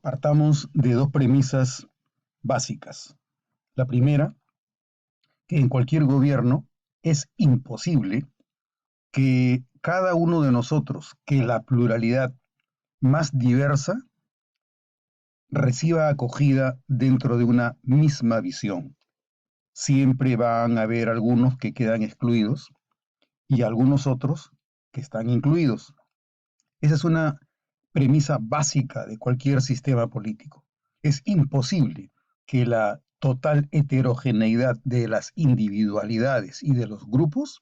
Partamos de dos premisas básicas. La primera, que en cualquier gobierno es imposible que cada uno de nosotros, que la pluralidad más diversa, reciba acogida dentro de una misma visión. Siempre van a haber algunos que quedan excluidos y algunos otros que están incluidos. Esa es una premisa básica de cualquier sistema político. Es imposible que la total heterogeneidad de las individualidades y de los grupos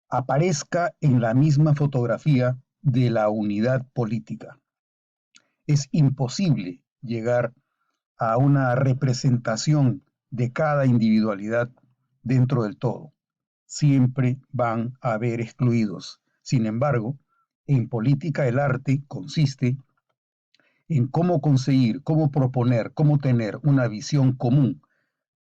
aparezca en la misma fotografía de la unidad política. Es imposible llegar a una representación de cada individualidad dentro del todo. Siempre van a haber excluidos. Sin embargo, en política el arte consiste en cómo conseguir, cómo proponer, cómo tener una visión común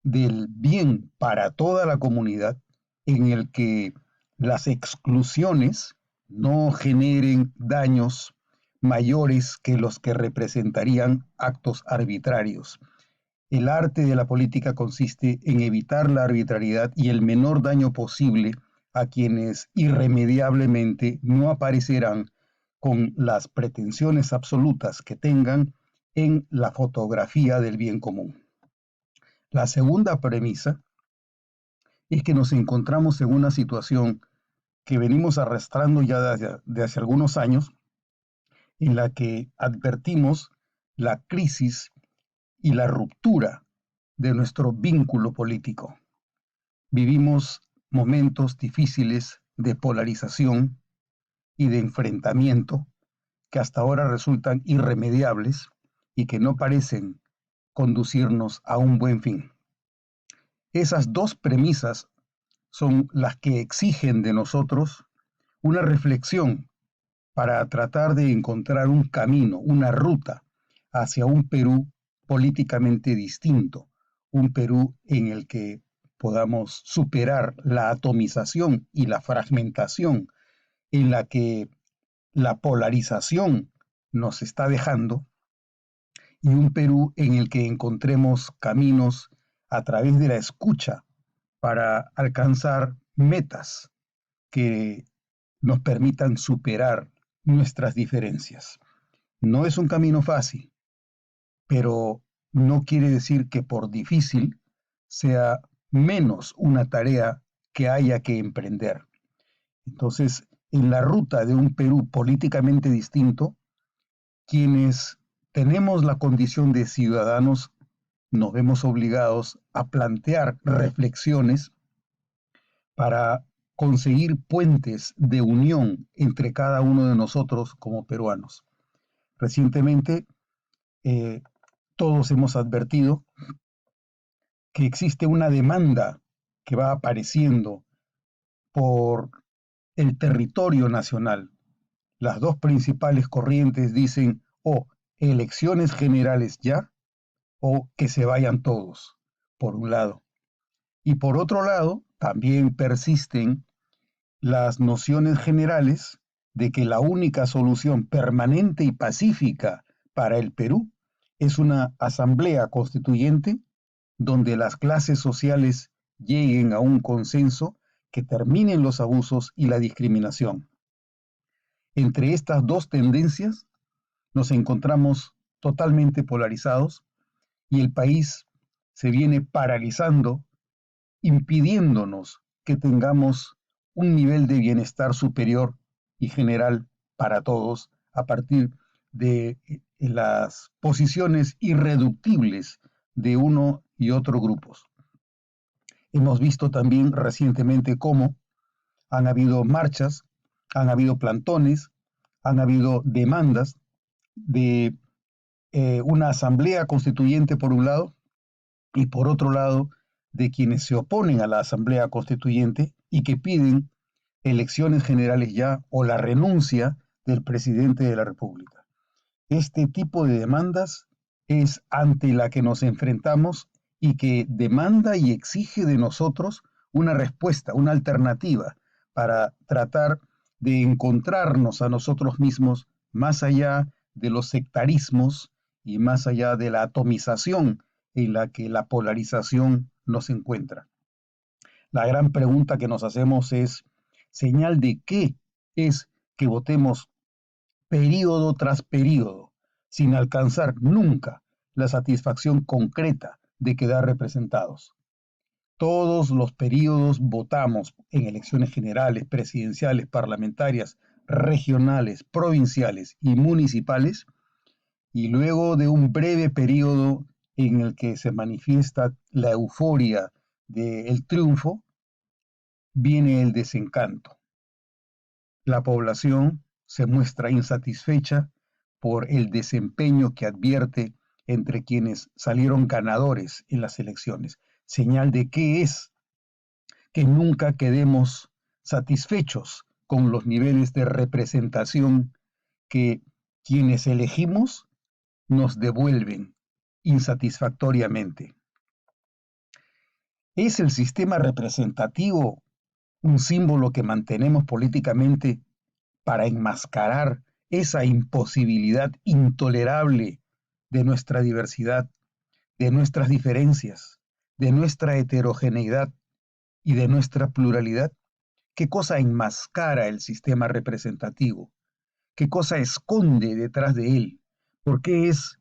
del bien para toda la comunidad en el que las exclusiones no generen daños mayores que los que representarían actos arbitrarios. El arte de la política consiste en evitar la arbitrariedad y el menor daño posible a quienes irremediablemente no aparecerán con las pretensiones absolutas que tengan en la fotografía del bien común. La segunda premisa es que nos encontramos en una situación que venimos arrastrando ya de hace algunos años, en la que advertimos la crisis y la ruptura de nuestro vínculo político. Vivimos momentos difíciles de polarización y de enfrentamiento que hasta ahora resultan irremediables y que no parecen conducirnos a un buen fin. Esas dos premisas son las que exigen de nosotros una reflexión para tratar de encontrar un camino, una ruta hacia un Perú políticamente distinto, un Perú en el que podamos superar la atomización y la fragmentación en la que la polarización nos está dejando, y un Perú en el que encontremos caminos a través de la escucha para alcanzar metas que nos permitan superar nuestras diferencias. No es un camino fácil, pero no quiere decir que por difícil sea menos una tarea que haya que emprender. Entonces, en la ruta de un Perú políticamente distinto, quienes tenemos la condición de ciudadanos nos vemos obligados a plantear reflexiones para conseguir puentes de unión entre cada uno de nosotros como peruanos. Recientemente, eh, todos hemos advertido que existe una demanda que va apareciendo por el territorio nacional. Las dos principales corrientes dicen o elecciones generales ya o que se vayan todos, por un lado. Y por otro lado, también persisten las nociones generales de que la única solución permanente y pacífica para el Perú es una asamblea constituyente donde las clases sociales lleguen a un consenso que terminen los abusos y la discriminación. Entre estas dos tendencias nos encontramos totalmente polarizados y el país se viene paralizando, impidiéndonos que tengamos un nivel de bienestar superior y general para todos a partir de las posiciones irreductibles de uno y otro grupos. Hemos visto también recientemente cómo han habido marchas, han habido plantones, han habido demandas de una asamblea constituyente por un lado y por otro lado de quienes se oponen a la asamblea constituyente y que piden elecciones generales ya o la renuncia del presidente de la República. Este tipo de demandas es ante la que nos enfrentamos y que demanda y exige de nosotros una respuesta, una alternativa para tratar de encontrarnos a nosotros mismos más allá de los sectarismos y más allá de la atomización en la que la polarización nos encuentra. La gran pregunta que nos hacemos es, ¿señal de qué es que votemos período tras período sin alcanzar nunca la satisfacción concreta de quedar representados? Todos los períodos votamos en elecciones generales, presidenciales, parlamentarias, regionales, provinciales y municipales, y luego de un breve periodo en el que se manifiesta la euforia del triunfo, viene el desencanto. La población se muestra insatisfecha por el desempeño que advierte entre quienes salieron ganadores en las elecciones. Señal de qué es que nunca quedemos satisfechos con los niveles de representación que quienes elegimos nos devuelven insatisfactoriamente. ¿Es el sistema representativo un símbolo que mantenemos políticamente para enmascarar esa imposibilidad intolerable de nuestra diversidad, de nuestras diferencias, de nuestra heterogeneidad y de nuestra pluralidad? ¿Qué cosa enmascara el sistema representativo? ¿Qué cosa esconde detrás de él? ¿Por qué es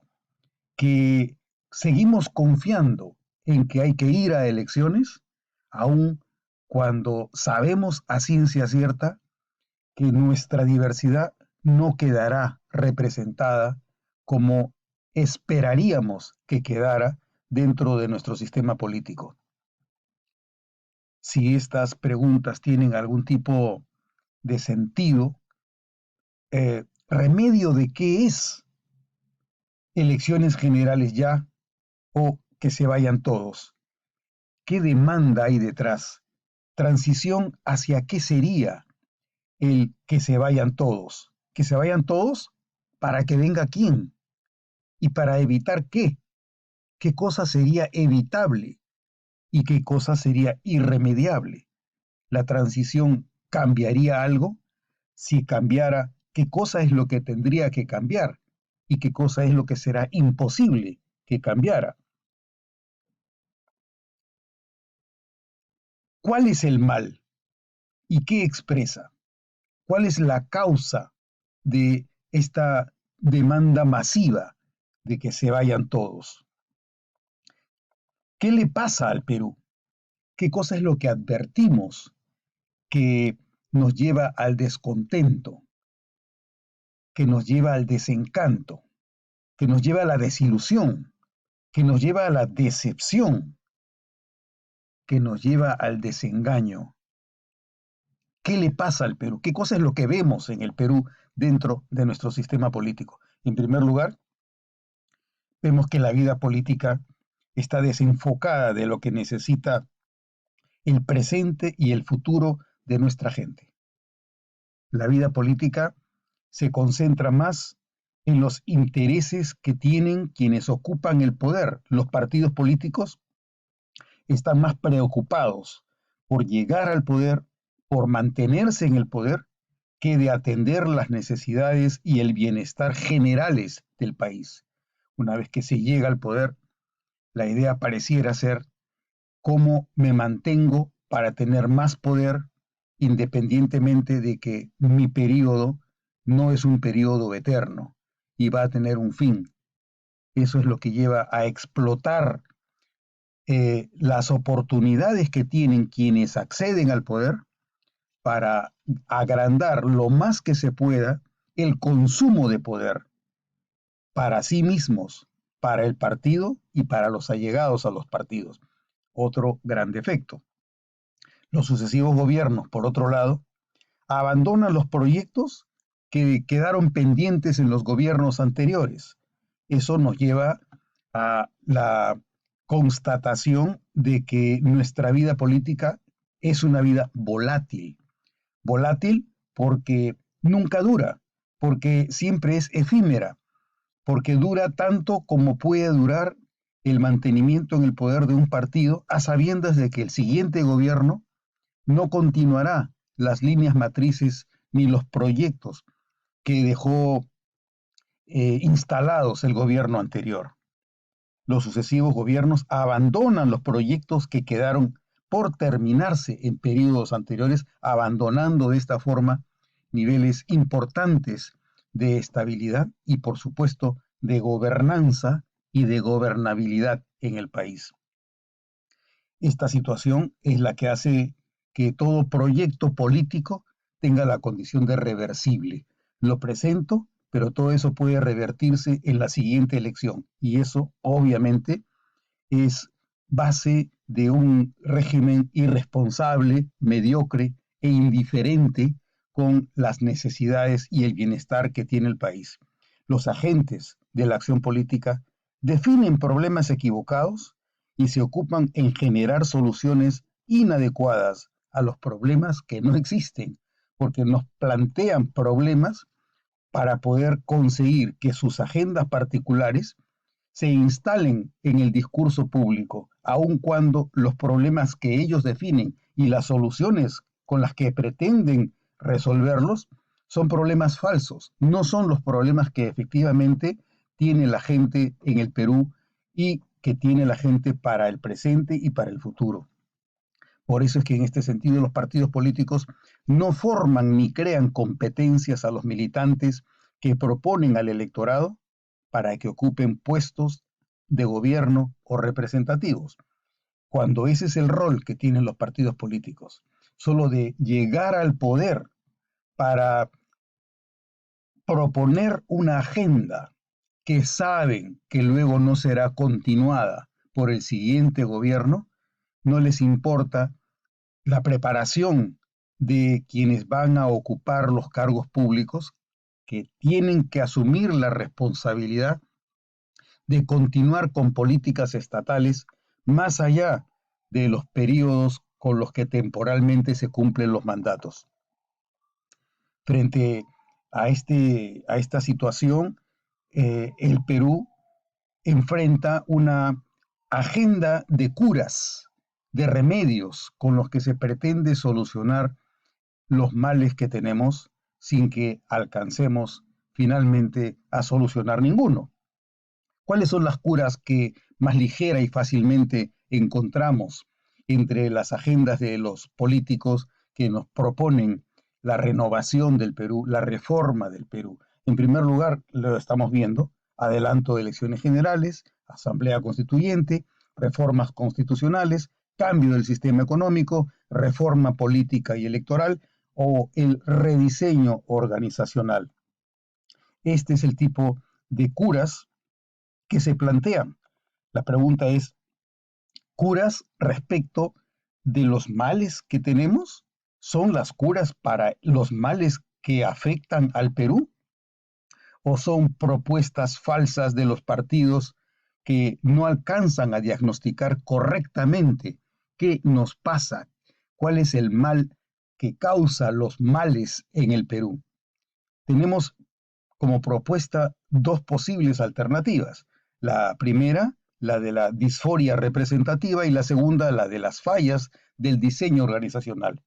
que seguimos confiando en que hay que ir a elecciones, aun cuando sabemos a ciencia cierta que nuestra diversidad no quedará representada como esperaríamos que quedara dentro de nuestro sistema político? Si estas preguntas tienen algún tipo de sentido, ¿remedio de qué es elecciones generales ya o que se vayan todos? ¿Qué demanda hay detrás? ¿Transición hacia qué sería el que se vayan todos? ¿Que se vayan todos para que venga quién? ¿Y para evitar qué? ¿Qué cosa sería evitable y qué cosa sería irremediable? ¿La transición cambiaría algo? Si cambiara, ¿qué cosa es lo que tendría que cambiar? ¿Y qué cosa es lo que será imposible que cambiara? ¿Cuál es el mal y qué expresa? ¿Cuál es la causa de esta demanda masiva de que se vayan todos? ¿Qué le pasa al Perú? ¿Qué cosa es lo que advertimos que nos lleva al descontento, que nos lleva al desencanto, que nos lleva a la desilusión, que nos lleva a la decepción, que nos lleva al desengaño? ¿Qué le pasa al Perú? ¿Qué cosa es lo que vemos en el Perú dentro de nuestro sistema político? En primer lugar, vemos que la vida política está desenfocada de lo que necesita el presente y el futuro de nuestra gente. La vida política se concentra más en los intereses que tienen quienes ocupan el poder. Los partidos políticos están más preocupados por llegar al poder, por mantenerse en el poder, que de atender las necesidades y el bienestar generales del país. Una vez que se llega al poder, la idea pareciera ser cómo me mantengo para tener más poder, independientemente de que mi periodo no es un periodo eterno y va a tener un fin. Eso es lo que lleva a explotar las oportunidades que tienen quienes acceden al poder para agrandar lo más que se pueda el consumo de poder para sí mismos, para el partido y para los allegados a los partidos. Otro gran defecto. Los sucesivos gobiernos, por otro lado, abandonan los proyectos que quedaron pendientes en los gobiernos anteriores. Eso nos lleva a la constatación de que nuestra vida política es una vida volátil. Volátil porque nunca dura, porque siempre es efímera, porque dura tanto como puede durar el mantenimiento en el poder de un partido, a sabiendas de que el siguiente gobierno no continuará las líneas matrices ni los proyectos que dejó instalados el gobierno anterior. Los sucesivos gobiernos abandonan los proyectos que quedaron por terminarse en periodos anteriores, abandonando de esta forma niveles importantes de estabilidad y, por supuesto, de gobernanza y de gobernabilidad en el país. Esta situación es la que hace que todo proyecto político tenga la condición de reversible. Lo presento, pero todo eso puede revertirse en la siguiente elección. Y eso, obviamente, es base de un régimen irresponsable, mediocre e indiferente con las necesidades y el bienestar que tiene el país. Los agentes de la acción política definen problemas equivocados y se ocupan en generar soluciones inadecuadas a los problemas que no existen, porque nos plantean problemas para poder conseguir que sus agendas particulares se instalen en el discurso público, aun cuando los problemas que ellos definen y las soluciones con las que pretenden resolverlos son problemas falsos, no son los problemas que efectivamente tiene la gente en el Perú y que tiene la gente para el presente y para el futuro. Por eso es que en este sentido los partidos políticos no forman ni crean competencias a los militantes que proponen al electorado para que ocupen puestos de gobierno o representativos, cuando ese es el rol que tienen los partidos políticos, solo de llegar al poder para proponer una agenda que saben que luego no será continuada por el siguiente gobierno, no les importa la preparación de quienes van a ocupar los cargos públicos, que tienen que asumir la responsabilidad de continuar con políticas estatales más allá de los periodos con los que temporalmente se cumplen los mandatos. Frente a esta situación, el Perú enfrenta una agenda de curas, de remedios con los que se pretende solucionar los males que tenemos sin que alcancemos finalmente a solucionar ninguno. ¿Cuáles son las curas que más ligera y fácilmente encontramos entre las agendas de los políticos que nos proponen la renovación del Perú, la reforma del Perú? En primer lugar, lo estamos viendo, adelanto de elecciones generales, asamblea constituyente, reformas constitucionales, cambio del sistema económico, reforma política y electoral o el rediseño organizacional. Este es el tipo de curas que se plantean. La pregunta es, ¿curas respecto de los males que tenemos? ¿Son las curas para los males que afectan al Perú? ¿O son propuestas falsas de los partidos que no alcanzan a diagnosticar correctamente qué nos pasa? ¿Cuál es el mal que causa los males en el Perú? Tenemos como propuesta dos posibles alternativas. La primera, la de la disforia representativa, y la segunda, la de las fallas del diseño organizacional.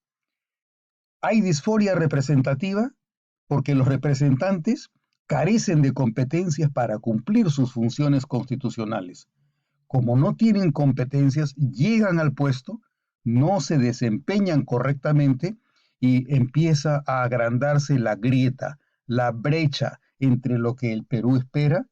Hay disforia representativa porque los representantes carecen de competencias para cumplir sus funciones constitucionales. Como no tienen competencias, llegan al puesto, no se desempeñan correctamente y empieza a agrandarse la grieta, la brecha entre lo que el Perú espera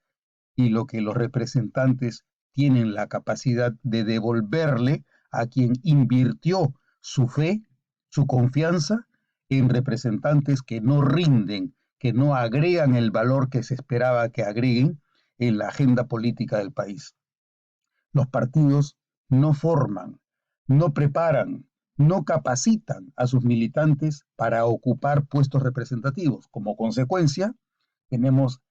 y lo que los representantes tienen la capacidad de devolverle a quien invirtió su fe, su confianza en representantes que no rinden, que no agregan el valor que se esperaba que agreguen en la agenda política del país. Los partidos no forman, no preparan, no capacitan a sus militantes para ocupar puestos representativos. Como consecuencia, tenemos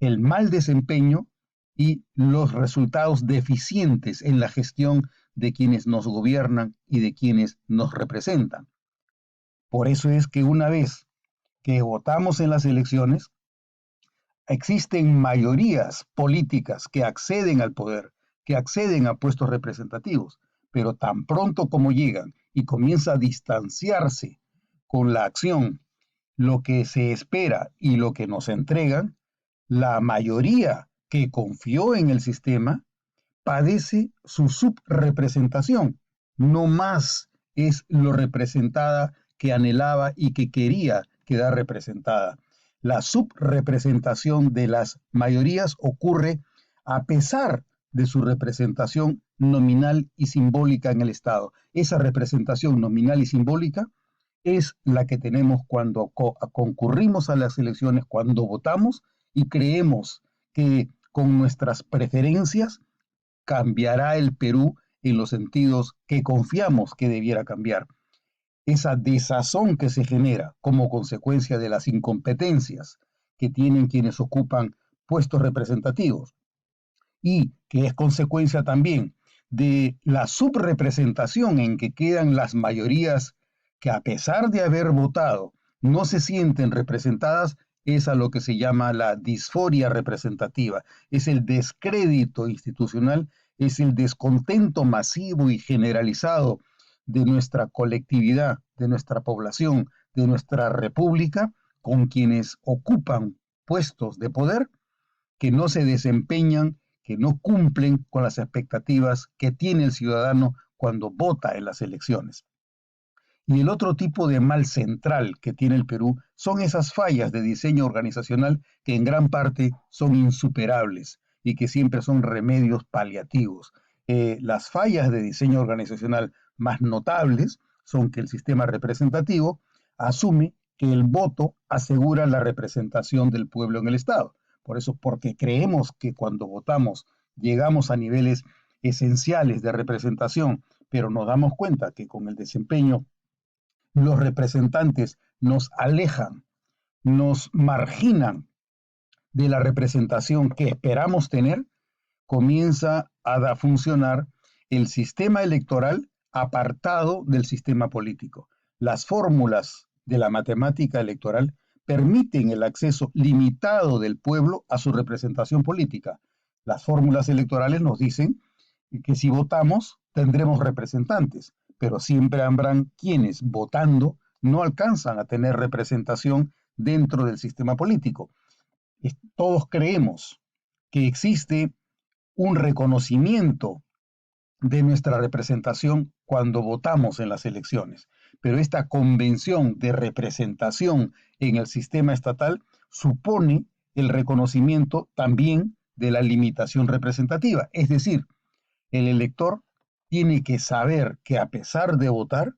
el mal desempeño y los resultados deficientes en la gestión de quienes nos gobiernan y de quienes nos representan. Por eso es que una vez que votamos en las elecciones, existen mayorías políticas que acceden al poder, que acceden a puestos representativos, pero tan pronto como llegan y comienza a distanciarse con la acción, lo que se espera y lo que nos entregan, La mayoría que confió en el sistema padece su subrepresentación, no más es lo representada que anhelaba y que quería quedar representada. La subrepresentación de las mayorías ocurre a pesar de su representación nominal y simbólica en el Estado. Esa representación nominal y simbólica es la que tenemos cuando concurrimos a las elecciones, cuando votamos y creemos que con nuestras preferencias cambiará el Perú en los sentidos que confiamos que debiera cambiar. Esa desazón que se genera como consecuencia de las incompetencias que tienen quienes ocupan puestos representativos y que es consecuencia también de la subrepresentación en que quedan las mayorías que a pesar de haber votado no se sienten representadas, es a lo que se llama la disforia representativa, es el descrédito institucional, es el descontento masivo y generalizado de nuestra colectividad, de nuestra población, de nuestra república, con quienes ocupan puestos de poder que no se desempeñan, que no cumplen con las expectativas que tiene el ciudadano cuando vota en las elecciones. Y el otro tipo de mal central que tiene el Perú son esas fallas de diseño organizacional que en gran parte son insuperables y que siempre son remedios paliativos. Las fallas de diseño organizacional más notables son que el sistema representativo asume que el voto asegura la representación del pueblo en el Estado. Por eso, porque creemos que cuando votamos llegamos a niveles esenciales de representación, pero nos damos cuenta que con el desempeño los representantes nos alejan, nos marginan de la representación que esperamos tener, comienza a funcionar el sistema electoral apartado del sistema político. Las fórmulas de la matemática electoral permiten el acceso limitado del pueblo a su representación política. Las fórmulas electorales nos dicen que si votamos tendremos representantes, pero siempre habrán quienes votando no alcanzan a tener representación dentro del sistema político. Todos creemos que existe un reconocimiento de nuestra representación cuando votamos en las elecciones. Pero esta convención de representación en el sistema estatal supone el reconocimiento también de la limitación representativa. Es decir, el elector tiene que saber que a pesar de votar,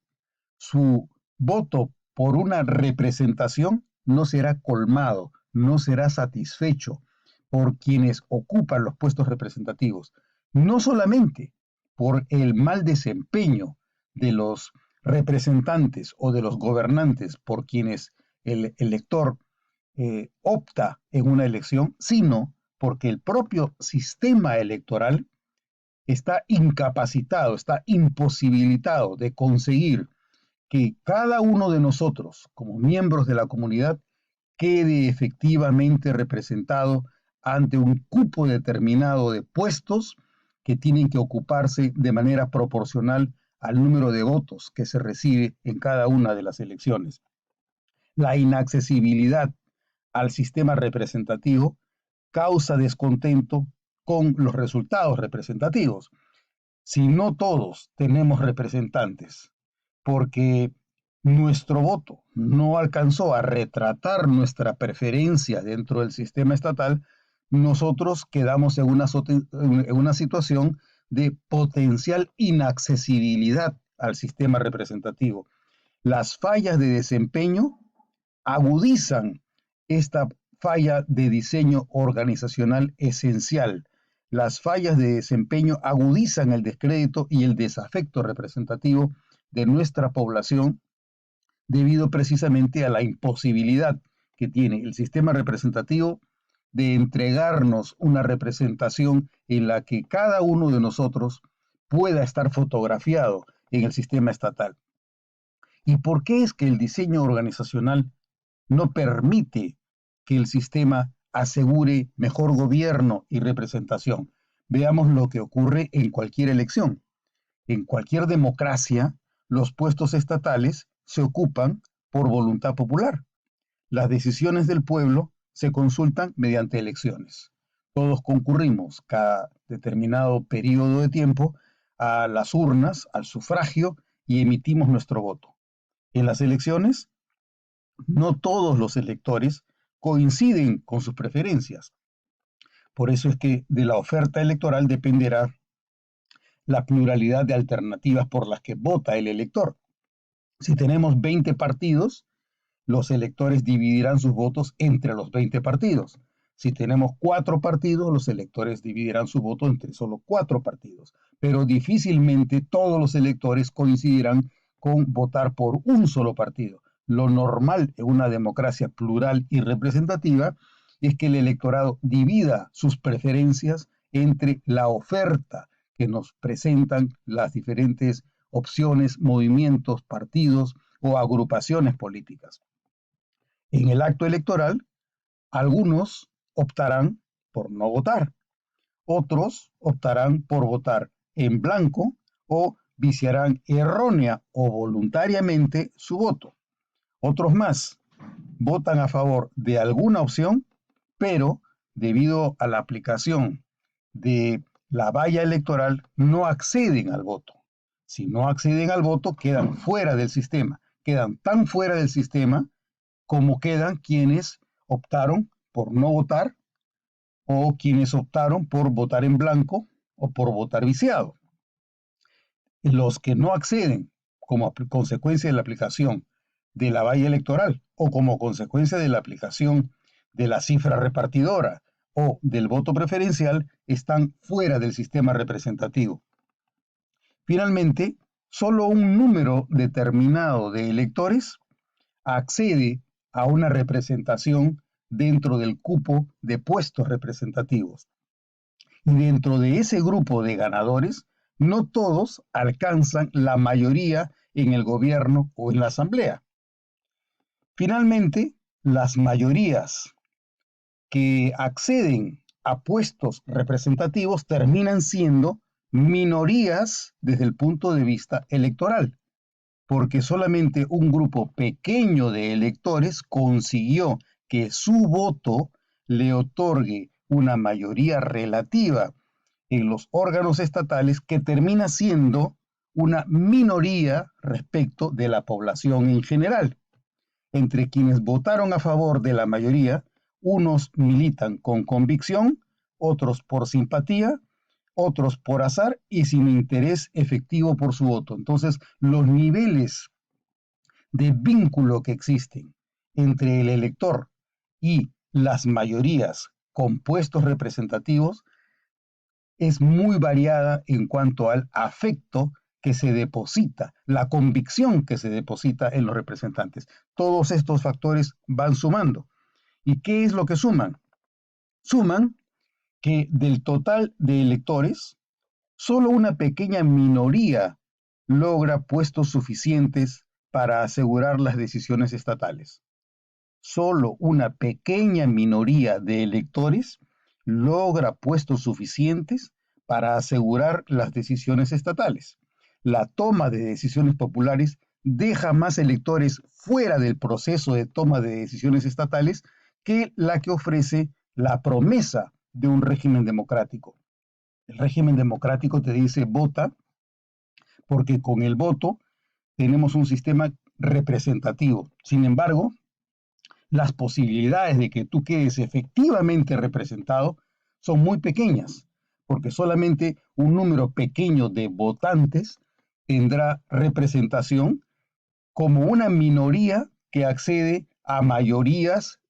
su voto por una representación no será colmado, no será satisfecho por quienes ocupan los puestos representativos, no solamente por el mal desempeño de los representantes o de los gobernantes por quienes el elector opta en una elección, sino porque el propio sistema electoral está incapacitado, está imposibilitado de conseguir que cada uno de nosotros, como miembros de la comunidad, quede efectivamente representado ante un cupo determinado de puestos que tienen que ocuparse de manera proporcional al número de votos que se recibe en cada una de las elecciones. La inaccesibilidad al sistema representativo causa descontento con los resultados representativos. Si no todos tenemos representantes, porque nuestro voto no alcanzó a retratar nuestra preferencia dentro del sistema estatal, nosotros quedamos en una situación de potencial inaccesibilidad al sistema representativo. Las fallas de desempeño agudizan esta falla de diseño organizacional esencial. Las fallas de desempeño agudizan el descrédito y el desafecto representativo de nuestra población debido precisamente a la imposibilidad que tiene el sistema representativo de entregarnos una representación en la que cada uno de nosotros pueda estar fotografiado en el sistema estatal. ¿Y por qué es que el diseño organizacional no permite que el sistema asegure mejor gobierno y representación? Veamos lo que ocurre en cualquier elección. En cualquier democracia, los puestos estatales se ocupan por voluntad popular. Las decisiones del pueblo se consultan mediante elecciones. Todos concurrimos cada determinado periodo de tiempo a las urnas, al sufragio, y emitimos nuestro voto. En las elecciones, no todos los electores coinciden con sus preferencias. Por eso es que de la oferta electoral dependerá la pluralidad de alternativas por las que vota el elector. Si tenemos 20 partidos, los electores dividirán sus votos entre los 20 partidos. Si tenemos 4 partidos, los electores dividirán su voto entre solo 4 partidos. Pero difícilmente todos los electores coincidirán con votar por un solo partido. Lo normal en una democracia plural y representativa es que el electorado divida sus preferencias entre la oferta que nos presentan las diferentes opciones, movimientos, partidos o agrupaciones políticas. En el acto electoral, algunos optarán por no votar, otros optarán por votar en blanco o viciarán errónea o voluntariamente su voto. Otros más votan a favor de alguna opción, pero debido a la aplicación de la valla electoral no acceden al voto. Si no acceden al voto, quedan fuera del sistema. Quedan tan fuera del sistema como quedan quienes optaron por no votar o quienes optaron por votar en blanco o por votar viciado. Los que no acceden como consecuencia de la aplicación de la valla electoral o como consecuencia de la aplicación de la cifra repartidora o del voto preferencial están fuera del sistema representativo. Finalmente, solo un número determinado de electores accede a una representación dentro del cupo de puestos representativos. Y dentro de ese grupo de ganadores, no todos alcanzan la mayoría en el gobierno o en la asamblea. Finalmente, las mayorías que acceden a puestos representativos terminan siendo minorías desde el punto de vista electoral, porque solamente un grupo pequeño de electores consiguió que su voto le otorgue una mayoría relativa en los órganos estatales que termina siendo una minoría respecto de la población en general. Entre quienes votaron a favor de la mayoría, unos militan con convicción, otros por simpatía, otros por azar y sin interés efectivo por su voto. Entonces, los niveles de vínculo que existen entre el elector y las mayorías con puestos representativos es muy variada en cuanto al afecto que se deposita, la convicción que se deposita en los representantes. Todos estos factores van sumando. ¿Y qué es lo que suman? Suman que del total de electores, solo una pequeña minoría logra puestos suficientes para asegurar las decisiones estatales. Solo una pequeña minoría de electores logra puestos suficientes para asegurar las decisiones estatales. La toma de decisiones populares deja más electores fuera del proceso de toma de decisiones estatales que la que ofrece la promesa de un régimen democrático. El régimen democrático te dice vota porque con el voto tenemos un sistema representativo. Sin embargo, las posibilidades de que tú quedes efectivamente representado son muy pequeñas, porque solamente un número pequeño de votantes tendrá representación como una minoría que accede a mayorías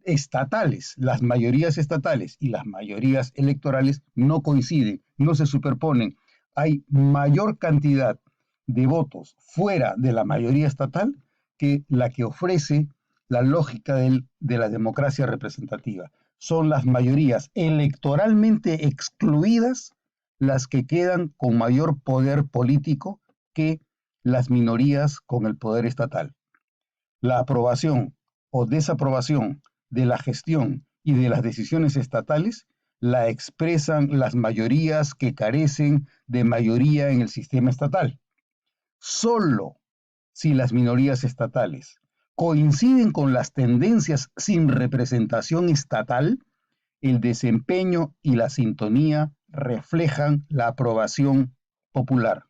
estatales. Las mayorías estatales y las mayorías electorales no coinciden, no se superponen. Hay mayor cantidad de votos fuera de la mayoría estatal que la que ofrece la lógica de la democracia representativa. Son las mayorías electoralmente excluidas las que quedan con mayor poder político que las minorías con el poder estatal. La aprobación o desaprobación de la gestión y de las decisiones estatales la expresan las mayorías que carecen de mayoría en el sistema estatal. Solo si las minorías estatales coinciden con las tendencias sin representación estatal, el desempeño y la sintonía reflejan la aprobación popular.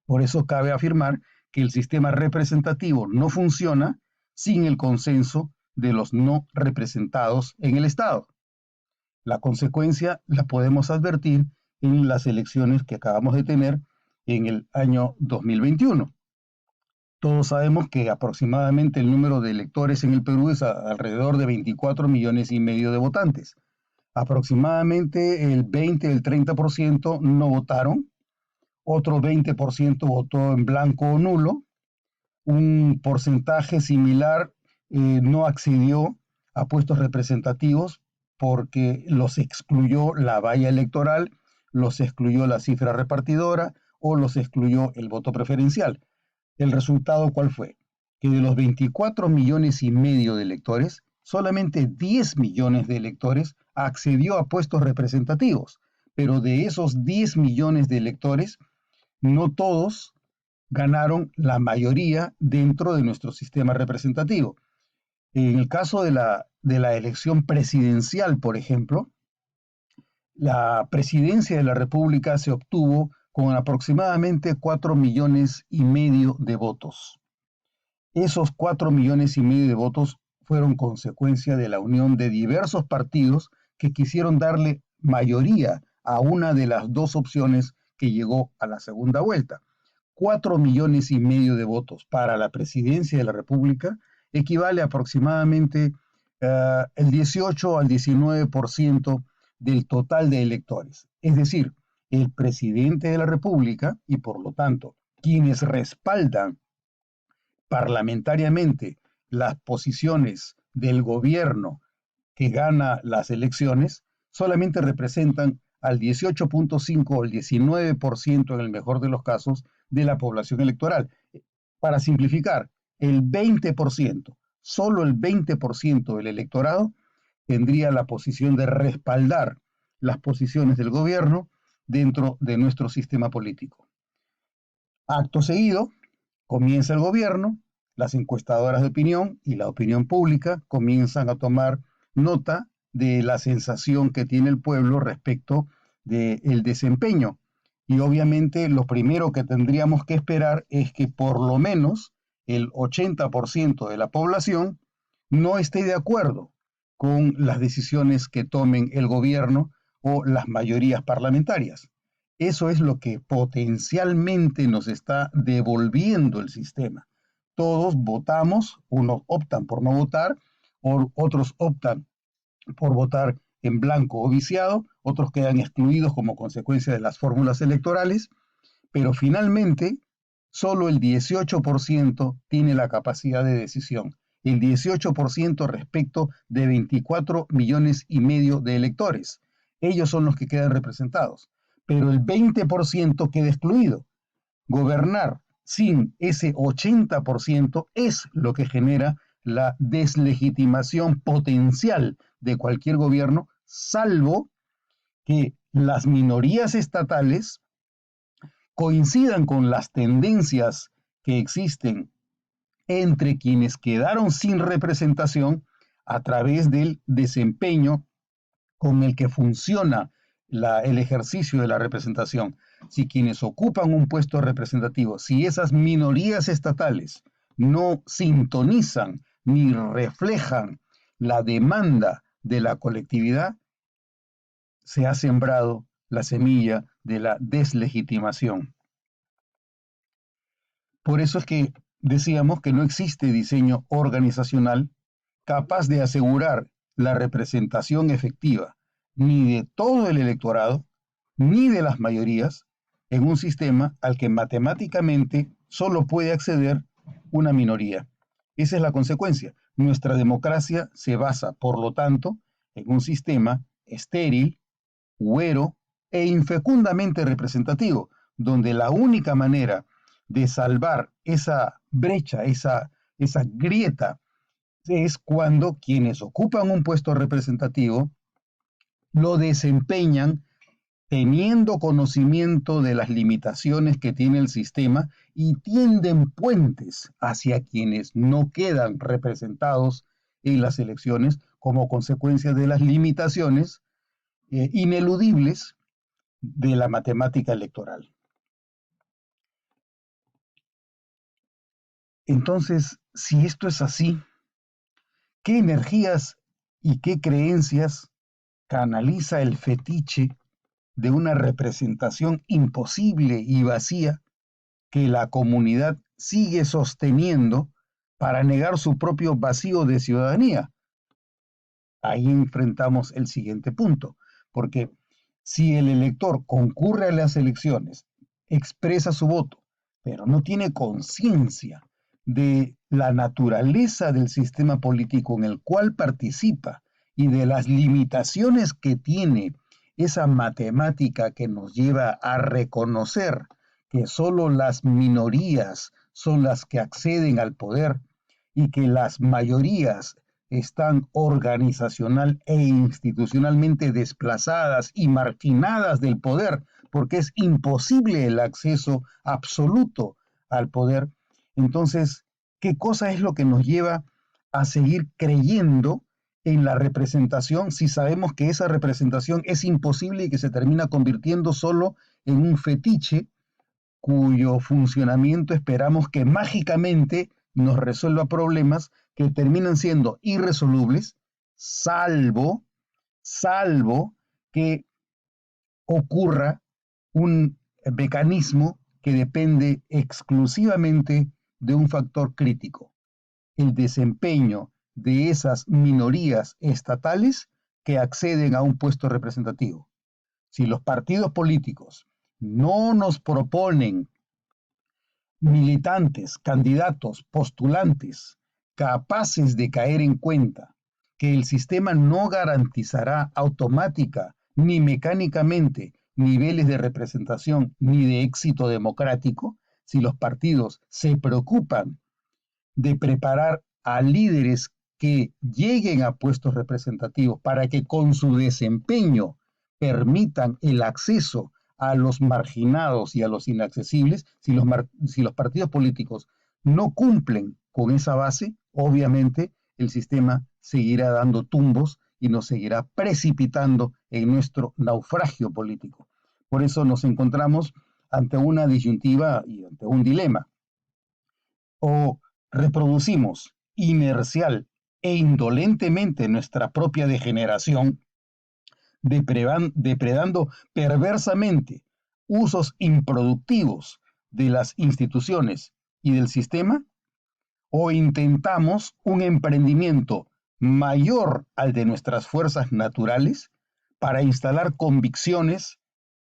Por eso cabe afirmar que el sistema representativo no funciona sin el consenso de los no representados en el Estado. La consecuencia la podemos advertir en las elecciones que acabamos de tener en el año 2021. Todos sabemos que aproximadamente el número de electores en el Perú es alrededor de 24 millones y medio de votantes. Aproximadamente el 20, el 30% no votaron, otro 20% votó en blanco o nulo, un porcentaje similar no accedió a puestos representativos porque los excluyó la valla electoral, los excluyó la cifra repartidora o los excluyó el voto preferencial. ¿El resultado cuál fue? Que de los 24 millones y medio de electores, solamente 10 millones de electores accedió a puestos representativos, pero de esos 10 millones de electores, no todos ganaron la mayoría dentro de nuestro sistema representativo. En el caso de la elección presidencial, por ejemplo, la presidencia de la República se obtuvo con aproximadamente 4 millones y medio de votos. Esos 4 millones y medio de votos fueron consecuencia de la unión de diversos partidos que quisieron darle mayoría a una de las dos opciones que llegó a la segunda vuelta. 4 millones y medio de votos para la presidencia de la República equivale aproximadamente el 18 al 19% del total de electores. Es decir, el presidente de la República y por lo tanto quienes respaldan parlamentariamente las posiciones del gobierno que gana las elecciones solamente representan al 18.5 o el 19% en el mejor de los casos de la población electoral. Para simplificar, el 20%, solo el 20% del electorado tendría la posición de respaldar las posiciones del gobierno dentro de nuestro sistema político. Acto seguido, comienza el gobierno, las encuestadoras de opinión y la opinión pública comienzan a tomar nota de la sensación que tiene el pueblo respecto del desempeño. Y obviamente lo primero que tendríamos que esperar es que por lo menos el 80% de la población no esté de acuerdo con las decisiones que tomen el gobierno o las mayorías parlamentarias. Eso es lo que potencialmente nos está devolviendo el sistema. Todos votamos, unos optan por no votar, otros optan por votar en blanco o viciado, otros quedan excluidos como consecuencia de las fórmulas electorales, pero finalmente solo el 18% tiene la capacidad de decisión. El 18% respecto de 24 millones y medio de electores. Ellos son los que quedan representados, pero el 20% queda excluido. Gobernar sin ese 80% es lo que genera la deslegitimación potencial de cualquier gobierno, salvo que las minorías estatales coincidan con las tendencias que existen entre quienes quedaron sin representación a través del desempeño con el que funciona el ejercicio de la representación. Si quienes ocupan un puesto representativo, si esas minorías estatales no sintonizan ni reflejan la demanda de la colectividad, se ha sembrado la semilla de la deslegitimación. Por eso es que decíamos que no existe diseño organizacional capaz de asegurar la representación efectiva ni de todo el electorado, ni de las mayorías, en un sistema al que matemáticamente solo puede acceder una minoría. Esa es la consecuencia. Nuestra democracia se basa, por lo tanto, en un sistema estéril, huero e infecundamente representativo, donde la única manera de salvar esa brecha, esa grieta, es cuando quienes ocupan un puesto representativo lo desempeñan teniendo conocimiento de las limitaciones que tiene el sistema y tienden puentes hacia quienes no quedan representados en las elecciones como consecuencia de las limitaciones ineludibles de la matemática electoral. Entonces, si esto es así, ¿qué energías y qué creencias canaliza el fetiche de una representación imposible y vacía que la comunidad sigue sosteniendo para negar su propio vacío de ciudadanía? Ahí enfrentamos el siguiente punto, porque si el elector concurre a las elecciones, expresa su voto, pero no tiene conciencia de la naturaleza del sistema político en el cual participa y de las limitaciones que tiene esa matemática que nos lleva a reconocer que solo las minorías son las que acceden al poder y que las mayorías están organizacional e institucionalmente desplazadas y marginadas del poder, porque es imposible el acceso absoluto al poder. Entonces, ¿qué cosa es lo que nos lleva a seguir creyendo en la representación si sabemos que esa representación es imposible y que se termina convirtiendo solo en un fetiche cuyo funcionamiento esperamos que mágicamente nos resuelva problemas que terminan siendo irresolubles, salvo que ocurra un mecanismo que depende exclusivamente de un factor crítico, el desempeño de esas minorías estatales que acceden a un puesto representativo. Si los partidos políticos no nos proponen militantes, candidatos, postulantes capaces de caer en cuenta que el sistema no garantizará automática ni mecánicamente niveles de representación ni de éxito democrático, si los partidos se preocupan de preparar a líderes que lleguen a puestos representativos para que con su desempeño permitan el acceso a los marginados y a los inaccesibles, si los partidos políticos no cumplen con esa base, obviamente el sistema seguirá dando tumbos y nos seguirá precipitando en nuestro naufragio político. Por eso nos encontramos ante una disyuntiva y ante un dilema. O reproducimos inercial e indolentemente nuestra propia degeneración, depredando perversamente usos improductivos de las instituciones y del sistema, o intentamos un emprendimiento mayor al de nuestras fuerzas naturales para instalar convicciones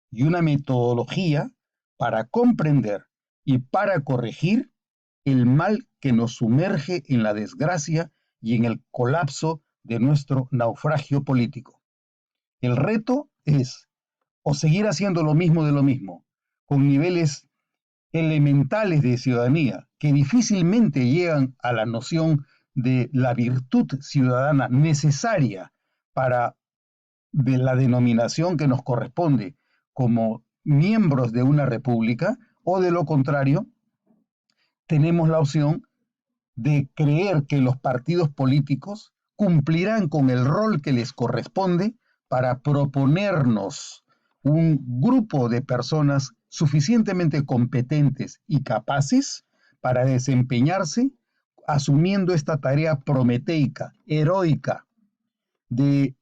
y una metodología para comprender y para corregir el mal que nos sumerge en la desgracia y en el colapso de nuestro naufragio político. El reto es o seguir haciendo lo mismo de lo mismo, con niveles elementales de ciudadanía que difícilmente llegan a la noción de la virtud ciudadana necesaria para de la denominación que nos corresponde como miembros de una república, o de lo contrario, tenemos la opción de creer que los partidos políticos cumplirán con el rol que les corresponde para proponernos un grupo de personas suficientemente competentes y capaces para desempeñarse asumiendo esta tarea prometeica, heroica, de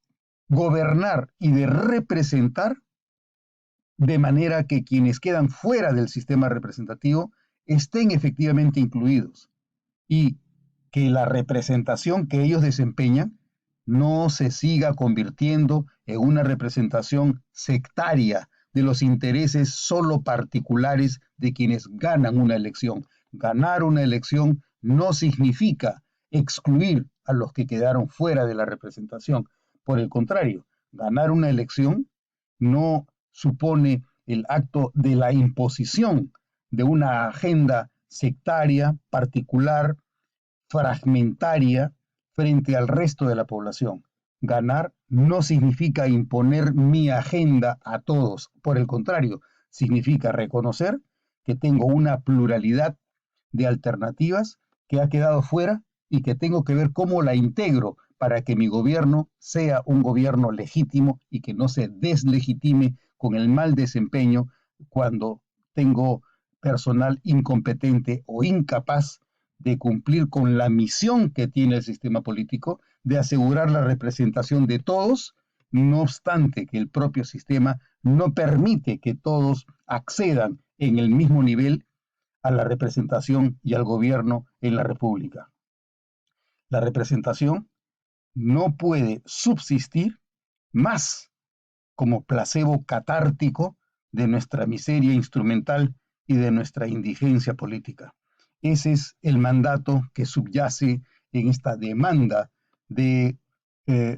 gobernar y de representar de manera que quienes quedan fuera del sistema representativo estén efectivamente incluidos y que la representación que ellos desempeñan no se siga convirtiendo en una representación sectaria de los intereses solo particulares de quienes ganan una elección. Ganar una elección no significa excluir a los que quedaron fuera de la representación. Por el contrario, ganar una elección no supone el acto de la imposición de una agenda sectaria, particular, fragmentaria frente al resto de la población. Ganar no significa imponer mi agenda a todos. Por el contrario, significa reconocer que tengo una pluralidad de alternativas que ha quedado fuera y que tengo que ver cómo la integro para que mi gobierno sea un gobierno legítimo y que no se deslegitime con el mal desempeño cuando tengo personal incompetente o incapaz de cumplir con la misión que tiene el sistema político de asegurar la representación de todos, no obstante que el propio sistema no permite que todos accedan en el mismo nivel a la representación y al gobierno en la República. La representación no puede subsistir más como placebo catártico de nuestra miseria instrumental y de nuestra indigencia política. Ese es el mandato que subyace en esta demanda de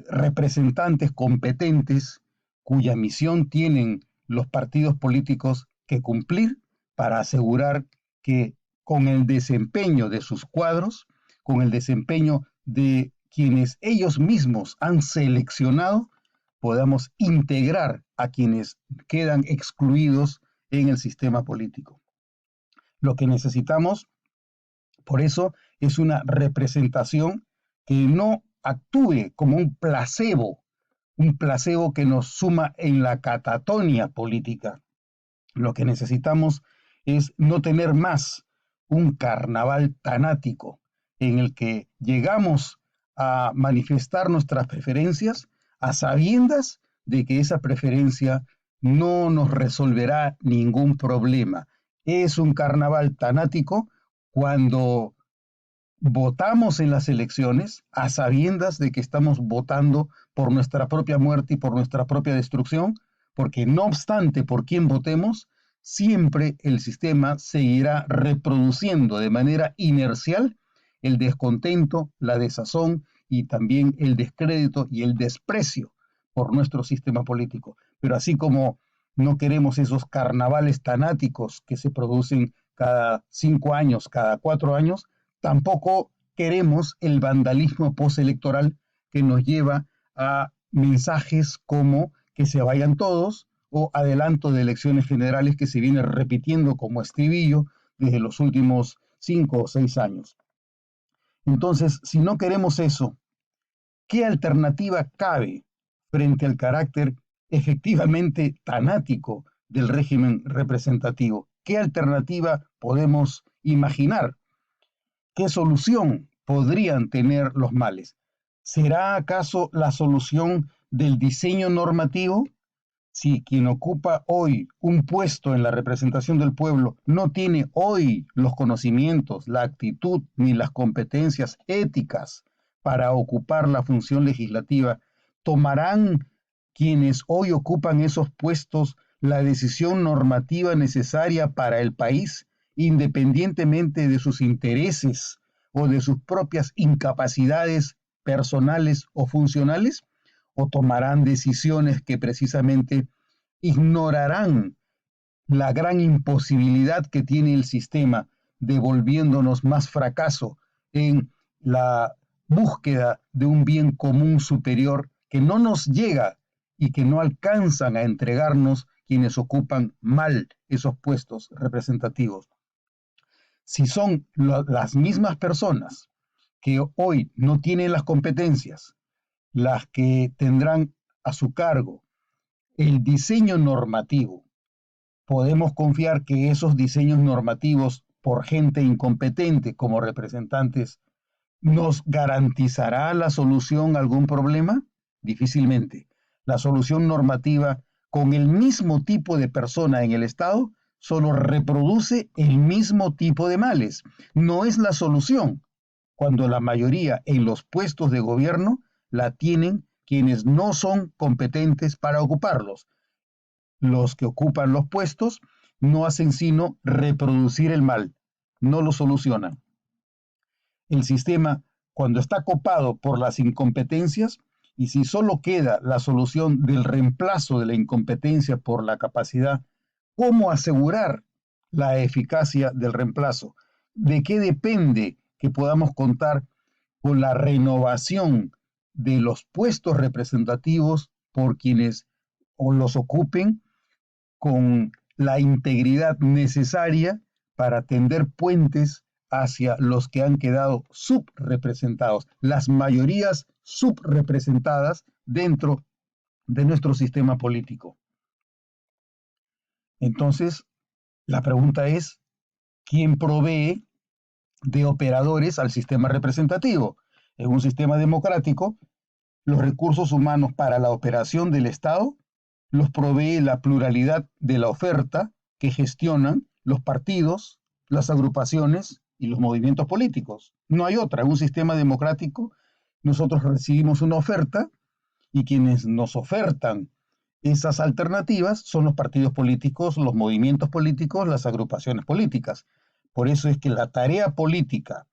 representantes competentes cuya misión tienen los partidos políticos que cumplir para asegurar que con el desempeño de sus cuadros, con el desempeño de quienes ellos mismos han seleccionado, podamos integrar a quienes quedan excluidos en el sistema político. Lo que necesitamos, por eso, es una representación que no actúe como un placebo que nos suma en la catatonia política. Lo que necesitamos es no tener más un carnaval tanático en el que llegamos a manifestar nuestras preferencias a sabiendas de que esa preferencia no nos resolverá ningún problema. Es un carnaval tanático cuando votamos en las elecciones a sabiendas de que estamos votando por nuestra propia muerte y por nuestra propia destrucción, porque no obstante por quién votemos, siempre el sistema seguirá reproduciendo de manera inercial el descontento, la desazón y también el descrédito y el desprecio por nuestro sistema político. Pero así como no queremos esos carnavales tanáticos que se producen cada 5 años, cada 4 años, tampoco queremos el vandalismo postelectoral que nos lleva a mensajes como que se vayan todos o adelanto de elecciones generales que se viene repitiendo como estribillo desde los últimos 5 o 6 años. Entonces, si no queremos eso, ¿qué alternativa cabe frente al carácter efectivamente tanático del régimen representativo? ¿Qué alternativa podemos imaginar? ¿Qué solución podrían tener los males? ¿Será acaso la solución del diseño normativo? Si quien ocupa hoy un puesto en la representación del pueblo no tiene hoy los conocimientos, la actitud ni las competencias éticas para ocupar la función legislativa, ¿tomarán quienes hoy ocupan esos puestos la decisión normativa necesaria para el país, independientemente de sus intereses o de sus propias incapacidades personales o funcionales? ¿O tomarán decisiones que precisamente ignorarán la gran imposibilidad que tiene el sistema, devolviéndonos más fracaso en la búsqueda de un bien común superior que no nos llega y que no alcanzan a entregarnos quienes ocupan mal esos puestos representativos? Si son las mismas personas que hoy no tienen las competencias, las que tendrán a su cargo el diseño normativo, podemos confiar que esos diseños normativos por gente incompetente como representantes nos garantizará la solución a algún problema? Difícilmente. La solución normativa con el mismo tipo de persona en el Estado solo reproduce el mismo tipo de males. No es la solución cuando la mayoría en los puestos de gobierno la tienen quienes no son competentes para ocuparlos. Los que ocupan los puestos no hacen sino reproducir el mal, no lo solucionan. El sistema, cuando está copado por las incompetencias, y si solo queda la solución del reemplazo de la incompetencia por la capacidad, ¿cómo asegurar la eficacia del reemplazo? ¿De qué depende que podamos contar con la renovación de los puestos representativos por quienes o los ocupen con la integridad necesaria para tender puentes hacia los que han quedado subrepresentados, las mayorías subrepresentadas dentro de nuestro sistema político. Entonces, la pregunta es, ¿quién provee de operadores al sistema representativo? En un sistema democrático, los recursos humanos para la operación del Estado los provee la pluralidad de la oferta que gestionan los partidos, las agrupaciones y los movimientos políticos. No hay otra. En un sistema democrático, nosotros recibimos una oferta y quienes nos ofertan esas alternativas son los partidos políticos, los movimientos políticos, las agrupaciones políticas. Por eso es que la tarea política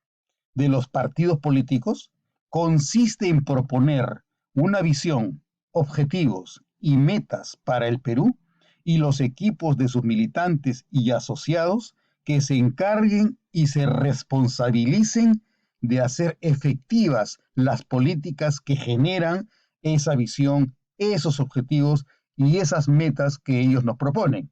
de los partidos políticos consiste en proponer una visión, objetivos y metas para el Perú y los equipos de sus militantes y asociados que se encarguen y se responsabilicen de hacer efectivas las políticas que generan esa visión, esos objetivos y esas metas que ellos nos proponen.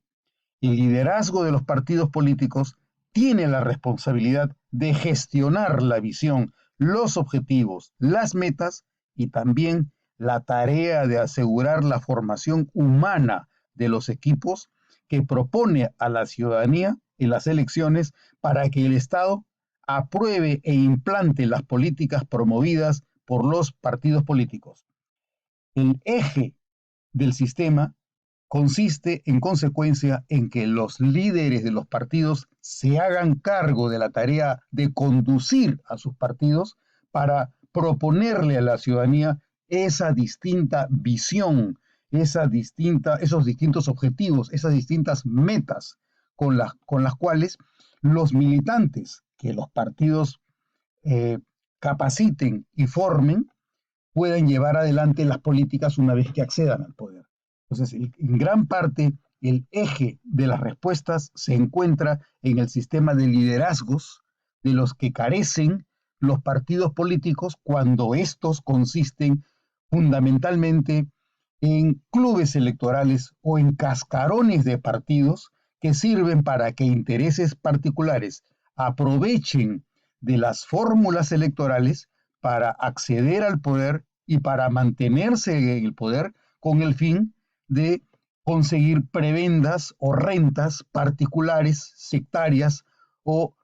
El liderazgo de los partidos políticos tiene la responsabilidad de gestionar la visión, los objetivos, las metas y también la tarea de asegurar la formación humana de los equipos que propone a la ciudadanía en las elecciones para que el Estado apruebe e implante las políticas promovidas por los partidos políticos. El eje del sistema consiste en consecuencia en que los líderes de los partidos se hagan cargo de la tarea de conducir a sus partidos para proponerle a la ciudadanía esa distinta visión, esos distintos objetivos, esas distintas metas con las cuales los militantes que los partidos capaciten y formen puedan llevar adelante las políticas una vez que accedan al poder. Entonces, en gran parte, el eje de las respuestas se encuentra en el sistema de liderazgos de los que carecen los partidos políticos cuando estos consisten fundamentalmente en clubes electorales o en cascarones de partidos que sirven para que intereses particulares aprovechen de las fórmulas electorales para acceder al poder y para mantenerse en el poder con el fin de conseguir prebendas o rentas particulares, sectarias o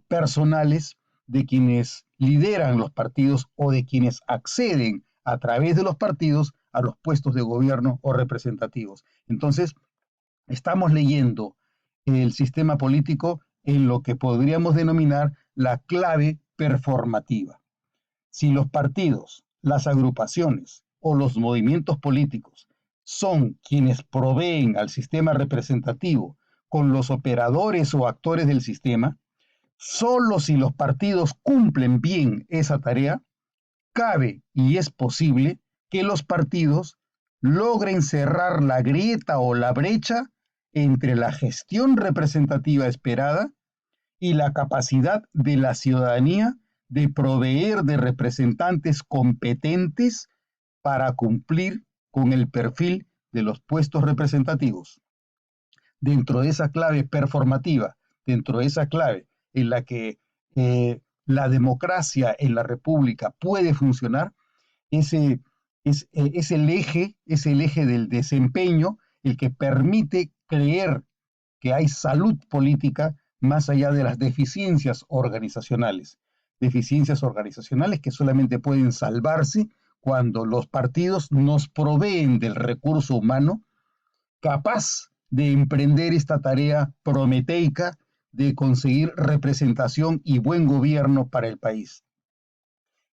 personales de quienes lideran los partidos o de quienes acceden a través de los partidos a los puestos de gobierno o representativos. Entonces, estamos leyendo el sistema político en lo que podríamos denominar la clave performativa. Si los partidos, las agrupaciones o los movimientos políticos son quienes proveen al sistema representativo con los operadores o actores del sistema, solo si los partidos cumplen bien esa tarea, cabe y es posible que los partidos logren cerrar la grieta o la brecha entre la gestión representativa esperada y la capacidad de la ciudadanía de proveer de representantes competentes para cumplir con el perfil de los puestos representativos. Dentro de esa clave performativa, dentro de esa clave en la que la democracia en la República puede funcionar, ese es el eje del desempeño, el que permite creer que hay salud política más allá de las deficiencias organizacionales que solamente pueden salvarse cuando los partidos nos proveen del recurso humano capaz de emprender esta tarea prometeica de conseguir representación y buen gobierno para el país.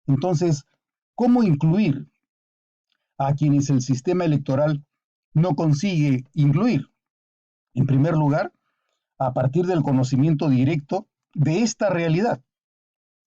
Entonces, ¿cómo incluir a quienes el sistema electoral no consigue incluir? En primer lugar, a partir del conocimiento directo de esta realidad,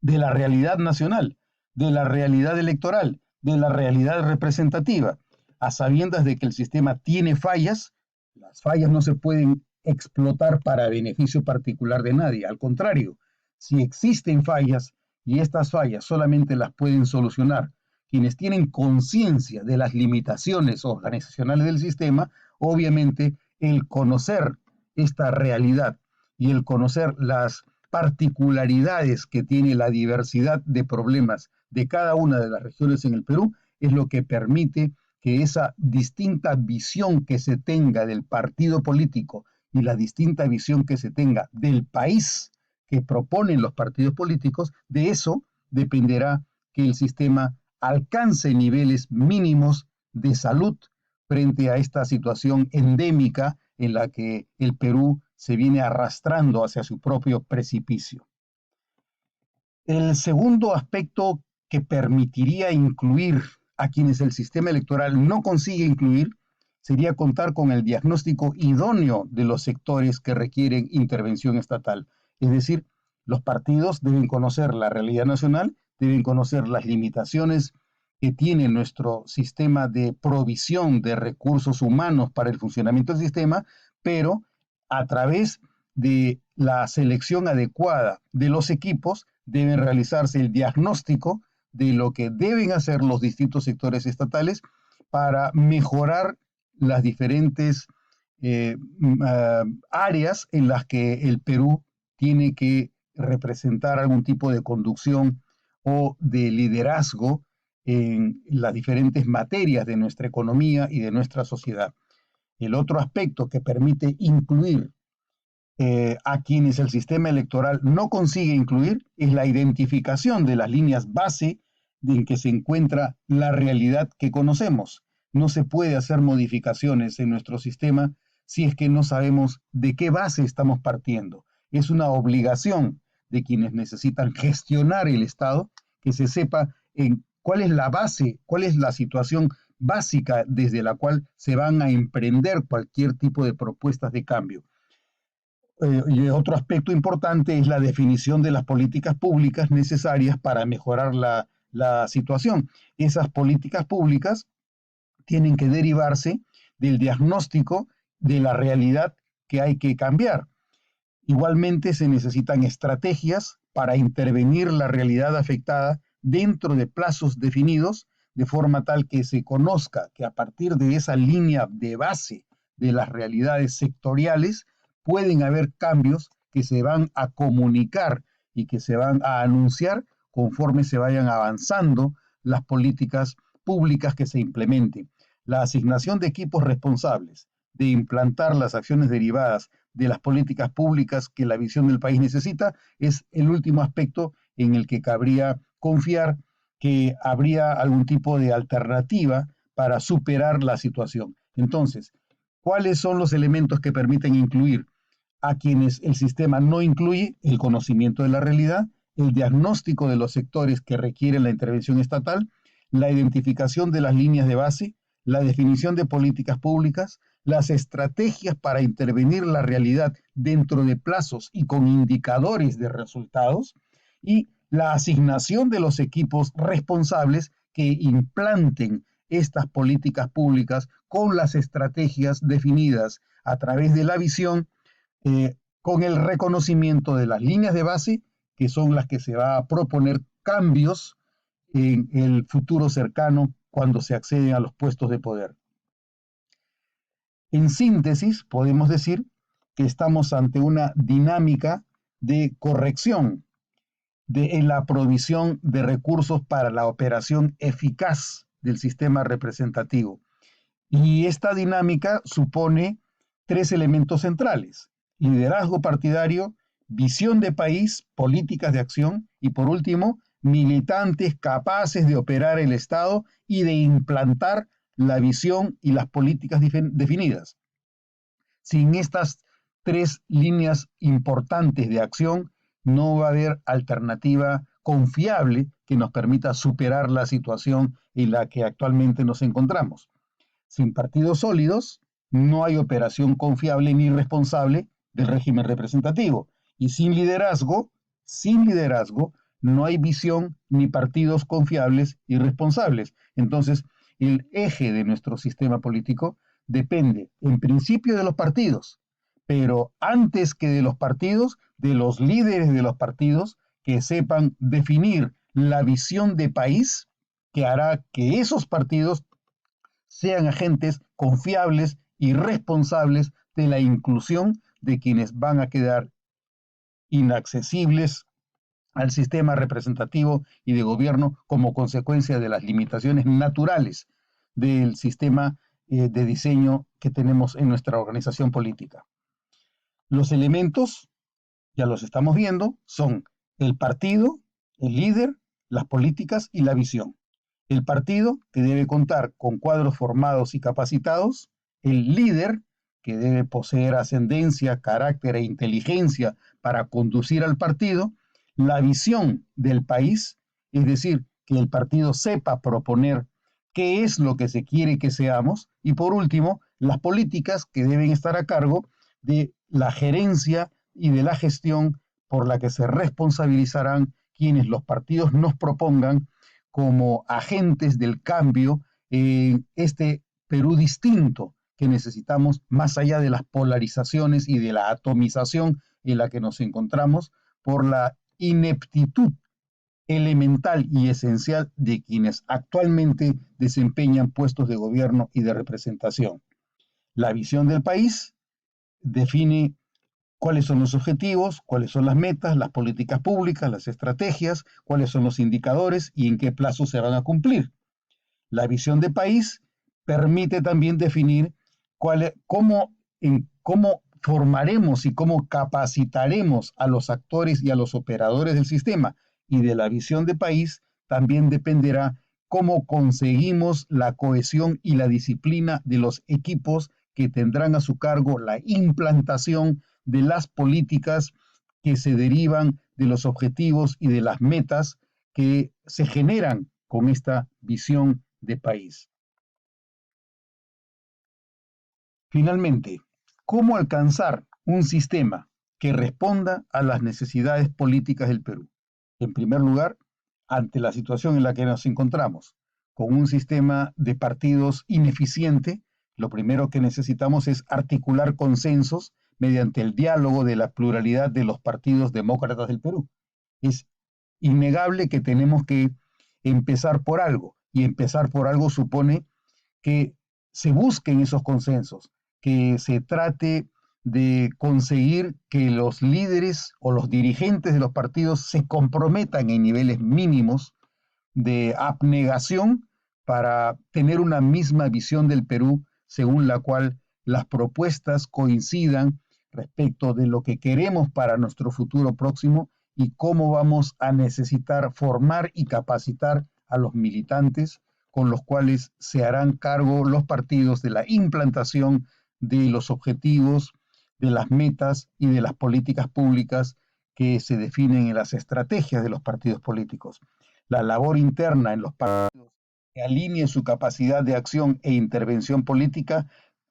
de la realidad nacional, de la realidad electoral, de la realidad representativa, a sabiendas de que el sistema tiene fallas. Las fallas no se pueden explotar para beneficio particular de nadie, al contrario, si existen fallas y estas fallas solamente las pueden solucionar quienes tienen conciencia de las limitaciones organizacionales del sistema, obviamente el conocer esta realidad y el conocer las particularidades que tiene la diversidad de problemas de cada una de las regiones en el Perú es lo que permite que esa distinta visión que se tenga del partido político y la distinta visión que se tenga del país que proponen los partidos políticos, de eso dependerá que el sistema alcance niveles mínimos de salud frente a esta situación endémica en la que el Perú se viene arrastrando hacia su propio precipicio. El segundo aspecto que permitiría incluir a quienes el sistema electoral no consigue incluir sería contar con el diagnóstico idóneo de los sectores que requieren intervención estatal. Es decir, los partidos deben conocer la realidad nacional, deben conocer las limitaciones que tiene nuestro sistema de provisión de recursos humanos para el funcionamiento del sistema, pero a través de la selección adecuada de los equipos deben realizarse el diagnóstico de lo que deben hacer los distintos sectores estatales para mejorar las diferentes áreas en las que el Perú tiene que representar algún tipo de conducción o de liderazgo en las diferentes materias de nuestra economía y de nuestra sociedad. El otro aspecto que permite incluir a quienes el sistema electoral no consigue incluir es la identificación de las líneas base en que se encuentra la realidad que conocemos. No se puede hacer modificaciones en nuestro sistema si es que no sabemos de qué base estamos partiendo. Es una obligación de quienes necesitan gestionar el Estado que se sepa en cuál es la base, cuál es la situación básica desde la cual se van a emprender cualquier tipo de propuestas de cambio. Y otro aspecto importante es la definición de las políticas públicas necesarias para mejorar la situación. Esas políticas públicas tienen que derivarse del diagnóstico de la realidad que hay que cambiar. Igualmente se necesitan estrategias para intervenir la realidad afectada dentro de plazos definidos, de forma tal que se conozca que a partir de esa línea de base de las realidades sectoriales pueden haber cambios que se van a comunicar y que se van a anunciar conforme se vayan avanzando las políticas públicas que se implementen. La asignación de equipos responsables de implantar las acciones derivadas de las políticas públicas que la visión del país necesita es el último aspecto en el que cabría confiar que habría algún tipo de alternativa para superar la situación. Entonces, ¿cuáles son los elementos que permiten incluir a quienes el sistema no incluye? El conocimiento de la realidad, el diagnóstico de los sectores que requieren la intervención estatal, la identificación de las líneas de base, la definición de políticas públicas, las estrategias para intervenir la realidad dentro de plazos y con indicadores de resultados, y la asignación de los equipos responsables que implanten estas políticas públicas con las estrategias definidas a través de la visión, con el reconocimiento de las líneas de base, que son las que se va a proponer cambios en el futuro cercano cuando se accede a los puestos de poder. En síntesis, podemos decir que estamos ante una dinámica de corrección en la provisión de recursos para la operación eficaz del sistema representativo. Y esta dinámica supone tres elementos centrales: liderazgo partidario, visión de país, políticas de acción y, por último, militantes capaces de operar el Estado y de implantar la visión y las políticas definidas. Sin estas tres líneas importantes de acción, no va a haber alternativa confiable que nos permita superar la situación en la que actualmente nos encontramos. Sin partidos sólidos, no hay operación confiable ni responsable del régimen representativo. Y sin liderazgo, no hay visión ni partidos confiables y responsables. Entonces, el eje de nuestro sistema político depende, en principio, de los partidos, pero antes que de los partidos, de los líderes de los partidos que sepan definir la visión de país que hará que esos partidos sean agentes confiables y responsables de la inclusión de quienes van a quedar inaccesibles al sistema representativo y de gobierno como consecuencia de las limitaciones naturales del sistema de diseño que tenemos en nuestra organización política. Los elementos, ya los estamos viendo, son el partido, el líder, las políticas y la visión. El partido, que debe contar con cuadros formados y capacitados, el líder, que debe poseer ascendencia, carácter e inteligencia para conducir al partido, la visión del país, es decir, que el partido sepa proponer qué es lo que se quiere que seamos, y por último, las políticas que deben estar a cargo de la gerencia y de la gestión por la que se responsabilizarán quienes los partidos nos propongan como agentes del cambio en este Perú distinto que necesitamos, más allá de las polarizaciones y de la atomización en la que nos encontramos por la ineptitud elemental y esencial de quienes actualmente desempeñan puestos de gobierno y de representación. La visión del país define cuáles son los objetivos, cuáles son las metas, las políticas públicas, las estrategias, cuáles son los indicadores y en qué plazo se van a cumplir. La visión de país permite también definir cómo formaremos y cómo capacitaremos a los actores y a los operadores del sistema. Y de la visión de país también dependerá cómo conseguimos la cohesión y la disciplina de los equipos que tendrán a su cargo la implantación de las políticas que se derivan de los objetivos y de las metas que se generan con esta visión de país. Finalmente, ¿cómo alcanzar un sistema que responda a las necesidades políticas del Perú? En primer lugar, ante la situación en la que nos encontramos, con un sistema de partidos ineficiente, lo primero que necesitamos es articular consensos mediante el diálogo de la pluralidad de los partidos demócratas del Perú. Es innegable que tenemos que empezar por algo, y empezar por algo supone que se busquen esos consensos, que se trate de conseguir que los líderes o los dirigentes de los partidos se comprometan en niveles mínimos de abnegación para tener una misma visión del Perú según la cual las propuestas coincidan respecto de lo que queremos para nuestro futuro próximo y cómo vamos a necesitar formar y capacitar a los militantes con los cuales se harán cargo los partidos de la implantación de los objetivos, de las metas y de las políticas públicas que se definen en las estrategias de los partidos políticos. La labor interna en los partidos que alinee su capacidad de acción e intervención política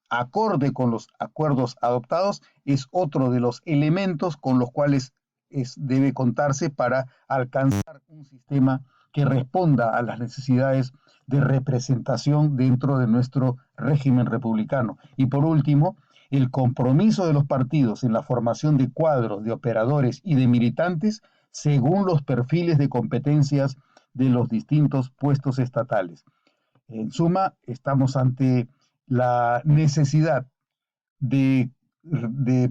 acorde con los acuerdos adoptados es otro de los elementos con los cuales debe contarse para alcanzar un sistema que responda a las necesidades de representación dentro de nuestro régimen republicano. Y por último, el compromiso de los partidos en la formación de cuadros, de operadores y de militantes según los perfiles de competencias de los distintos puestos estatales. En suma, estamos ante la necesidad de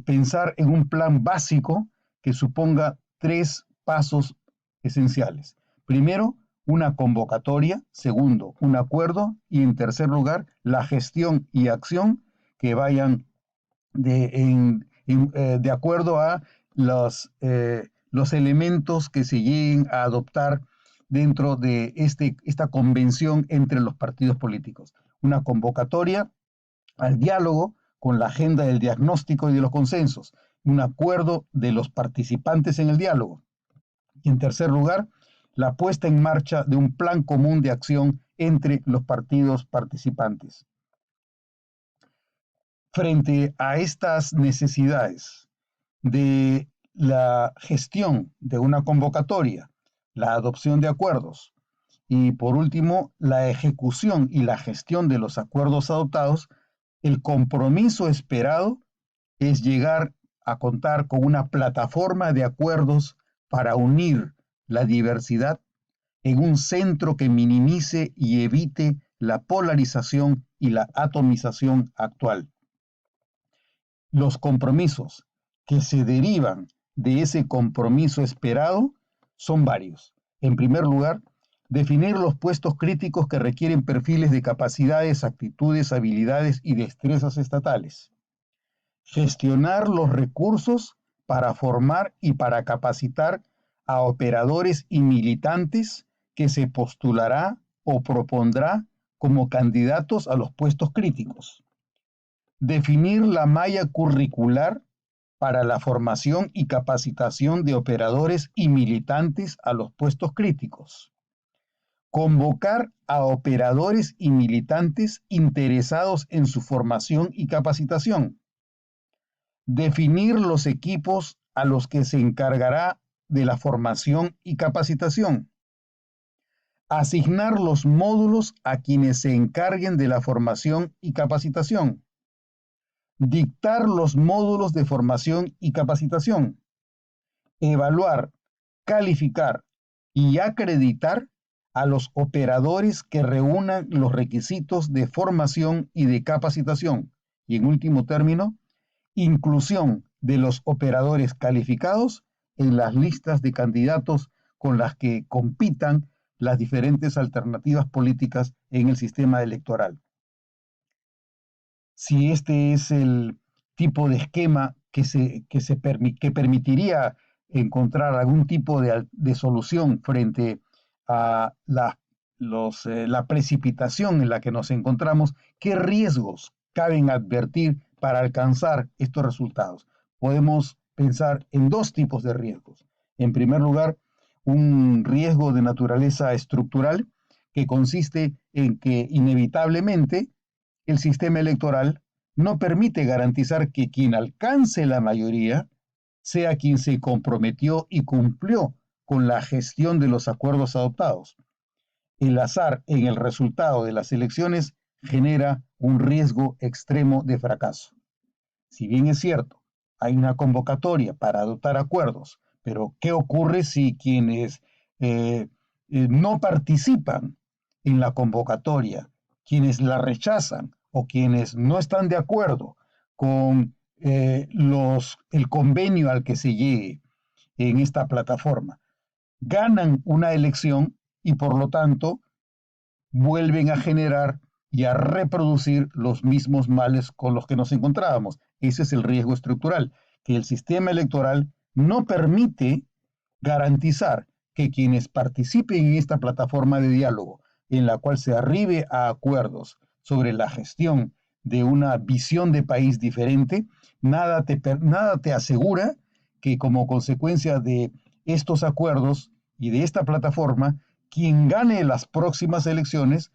pensar en un plan básico que suponga tres pasos esenciales. Primero, una convocatoria. Segundo, un acuerdo. Y en tercer lugar, la gestión y acción que vayan de acuerdo a los elementos que se lleguen a adoptar dentro de esta convención entre los partidos políticos. Una convocatoria al diálogo con la agenda del diagnóstico y de los consensos, un acuerdo de los participantes en el diálogo. Y en tercer lugar, la puesta en marcha de un plan común de acción entre los partidos participantes. Frente a estas necesidades de la gestión de una convocatoria, la adopción de acuerdos y, por último, la ejecución y la gestión de los acuerdos adoptados, el compromiso esperado es llegar a contar con una plataforma de acuerdos para unir la diversidad en un centro que minimice y evite la polarización y la atomización actual. Los compromisos que se derivan de ese compromiso esperado son varios. En primer lugar, definir los puestos críticos que requieren perfiles de capacidades, actitudes, habilidades y destrezas estatales. Gestionar los recursos para formar y para capacitar a operadores y militantes que se postulará o propondrá como candidatos a los puestos críticos. Definir la malla curricular para la formación y capacitación de operadores y militantes a los puestos críticos. Convocar a operadores y militantes interesados en su formación y capacitación. Definir los equipos a los que se encargará de la formación y capacitación. Asignar los módulos a quienes se encarguen de la formación y capacitación. Dictar los módulos de formación y capacitación. Evaluar, calificar y acreditar a los operadores que reúnan los requisitos de formación y de capacitación. Y en último término, inclusión de los operadores calificados en las listas de candidatos con las que compitan las diferentes alternativas políticas en el sistema electoral. Si este es el tipo de esquema que permitiría encontrar algún tipo de solución frente a la precipitación en la que nos encontramos, ¿qué riesgos caben advertir para alcanzar estos resultados? Podemos pensar en dos tipos de riesgos. En primer lugar, un riesgo de naturaleza estructural que consiste en que inevitablemente el sistema electoral no permite garantizar que quien alcance la mayoría sea quien se comprometió y cumplió con la gestión de los acuerdos adoptados. El azar en el resultado de las elecciones genera un riesgo extremo de fracaso. Si bien es cierto, hay una convocatoria para adoptar acuerdos, pero ¿qué ocurre si quienes no participan en la convocatoria, quienes la rechazan o quienes no están de acuerdo con el convenio al que se llegue en esta plataforma, ganan una elección y por lo tanto vuelven a generar y a reproducir los mismos males con los que nos encontrábamos? Ese es el riesgo estructural, que el sistema electoral no permite garantizar que quienes participen en esta plataforma de diálogo, en la cual se arribe a acuerdos sobre la gestión de una visión de país diferente, nada te asegura que como consecuencia de estos acuerdos y de esta plataforma, quien gane las próximas elecciones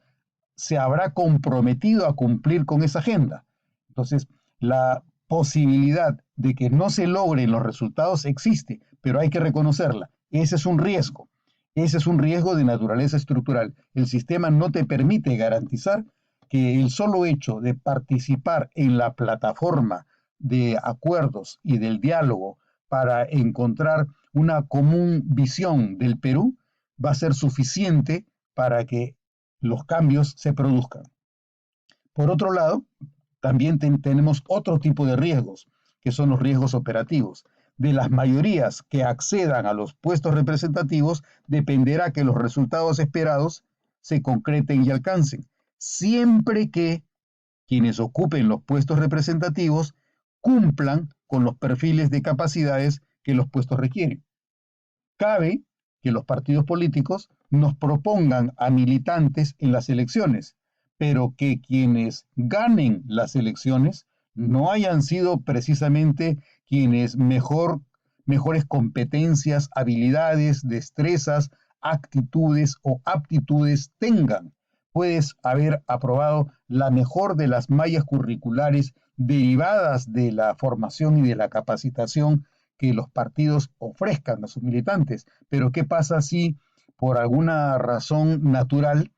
se habrá comprometido a cumplir con esa agenda. Entonces, la posibilidad de que no se logren los resultados existe, pero hay que reconocerla. Ese es un riesgo. Ese es un riesgo de naturaleza estructural. El sistema no te permite garantizar que el solo hecho de participar en la plataforma de acuerdos y del diálogo para encontrar una común visión del Perú va a ser suficiente para que los cambios se produzcan. Por otro lado, también tenemos otro tipo de riesgos, que son los riesgos operativos. De las mayorías que accedan a los puestos representativos dependerá que los resultados esperados se concreten y alcancen, siempre que quienes ocupen los puestos representativos cumplan con los perfiles de capacidades que los puestos requieren. Cabe que los partidos políticos nos propongan a militantes en las elecciones, pero que quienes ganen las elecciones no hayan sido precisamente quienes mejores competencias, habilidades, destrezas, actitudes o aptitudes tengan. Puedes haber aprobado la mejor de las mallas curriculares derivadas de la formación y de la capacitación que los partidos ofrezcan a sus militantes. Pero ¿qué pasa si por alguna razón natural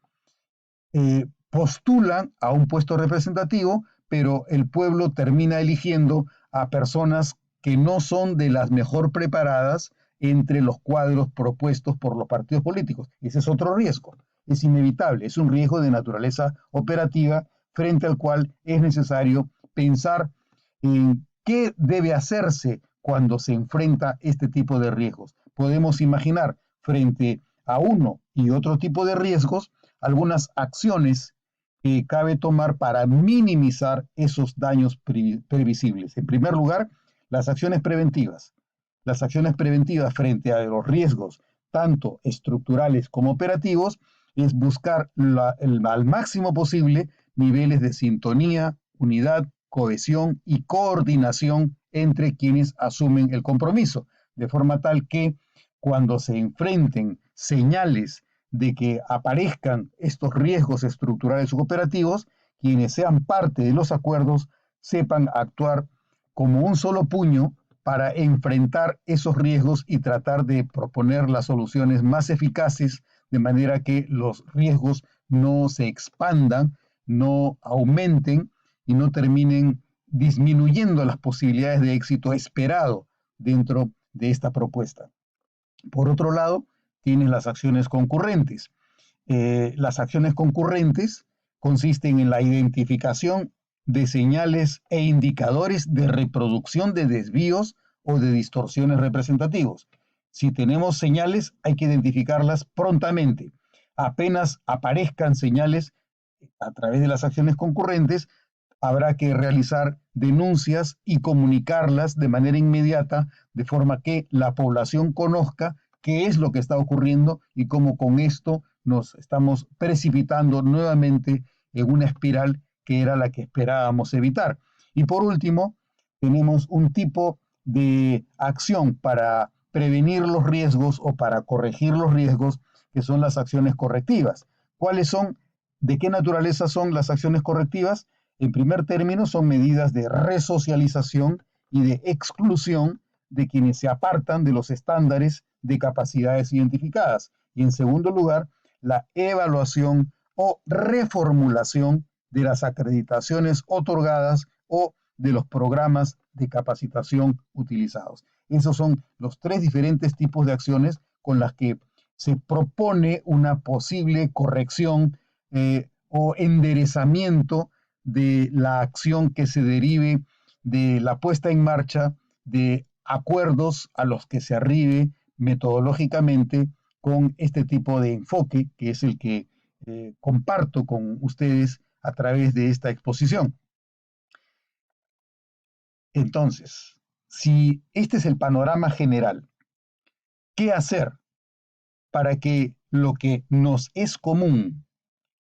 postulan a un puesto representativo, pero el pueblo termina eligiendo a personas que no son de las mejor preparadas entre los cuadros propuestos por los partidos políticos. Ese es otro riesgo, es inevitable, es un riesgo de naturaleza operativa frente al cual es necesario pensar en qué debe hacerse cuando se enfrenta este tipo de riesgos. Podemos imaginar frente a uno y otro tipo de riesgos algunas acciones que cabe tomar para minimizar esos daños previsibles. En primer lugar, las acciones preventivas. Las acciones preventivas frente a los riesgos, tanto estructurales como operativos, es buscar al máximo posible niveles de sintonía, unidad, cohesión y coordinación entre quienes asumen el compromiso, de forma tal que cuando se enfrenten señales de que aparezcan estos riesgos estructurales u operativos, quienes sean parte de los acuerdos sepan actuar como un solo puño para enfrentar esos riesgos y tratar de proponer las soluciones más eficaces de manera que los riesgos no se expandan, no aumenten y no terminen disminuyendo las posibilidades de éxito esperado dentro de esta propuesta. Por otro lado, tienes las acciones concurrentes. Las acciones concurrentes consisten en la identificación de señales e indicadores de reproducción de desvíos o de distorsiones representativos. Si tenemos señales, hay que identificarlas prontamente. Apenas aparezcan señales a través de las acciones concurrentes, habrá que realizar denuncias y comunicarlas de manera inmediata, de forma que la población conozca qué es lo que está ocurriendo y cómo con esto nos estamos precipitando nuevamente en una espiral que era la que esperábamos evitar. Y por último, tenemos un tipo de acción para prevenir los riesgos o para corregir los riesgos, que son las acciones correctivas. ¿Cuáles son? ¿De qué naturaleza son las acciones correctivas? En primer término, son medidas de resocialización y de exclusión de quienes se apartan de los estándares de capacidades identificadas. Y en segundo lugar, la evaluación o reformulación de las acreditaciones otorgadas o de los programas de capacitación utilizados. Esos son los tres diferentes tipos de acciones con las que se propone una posible corrección o enderezamiento de la acción que se derive de la puesta en marcha de acuerdos a los que se arribe metodológicamente con este tipo de enfoque, que es el que comparto con ustedes a través de esta exposición. Entonces, si este es el panorama general, ¿qué hacer para que lo que nos es común,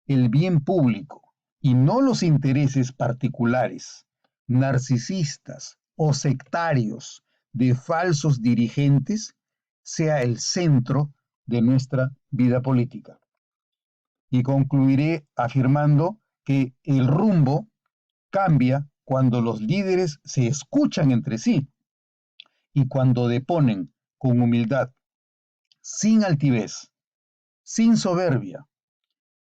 el bien público, y no los intereses particulares, narcisistas o sectarios de falsos dirigentes, sea el centro de nuestra vida política? Y concluiré afirmando que el rumbo cambia cuando los líderes se escuchan entre sí y cuando deponen con humildad, sin altivez, sin soberbia,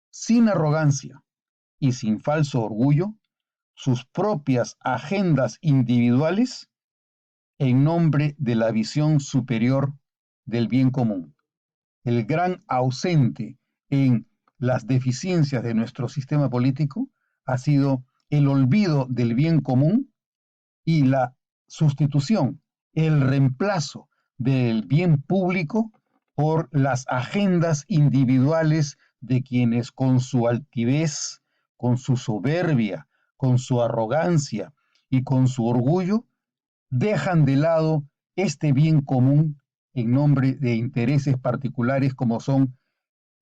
sin arrogancia y sin falso orgullo, sus propias agendas individuales en nombre de la visión superior del bien común. El gran ausente en las deficiencias de nuestro sistema político ha sido el olvido del bien común y la sustitución, el reemplazo del bien público por las agendas individuales de quienes con su altivez, con su soberbia, con su arrogancia y con su orgullo dejan de lado este bien común en nombre de intereses particulares como son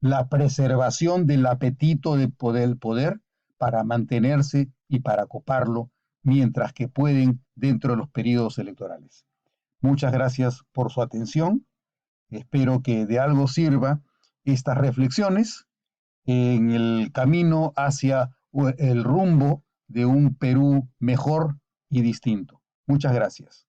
la preservación del apetito de poder para mantenerse y para coparlo mientras que pueden dentro de los periodos electorales. Muchas gracias por su atención. Espero que de algo sirva estas reflexiones en el camino hacia el rumbo de un Perú mejor y distinto. Muchas gracias.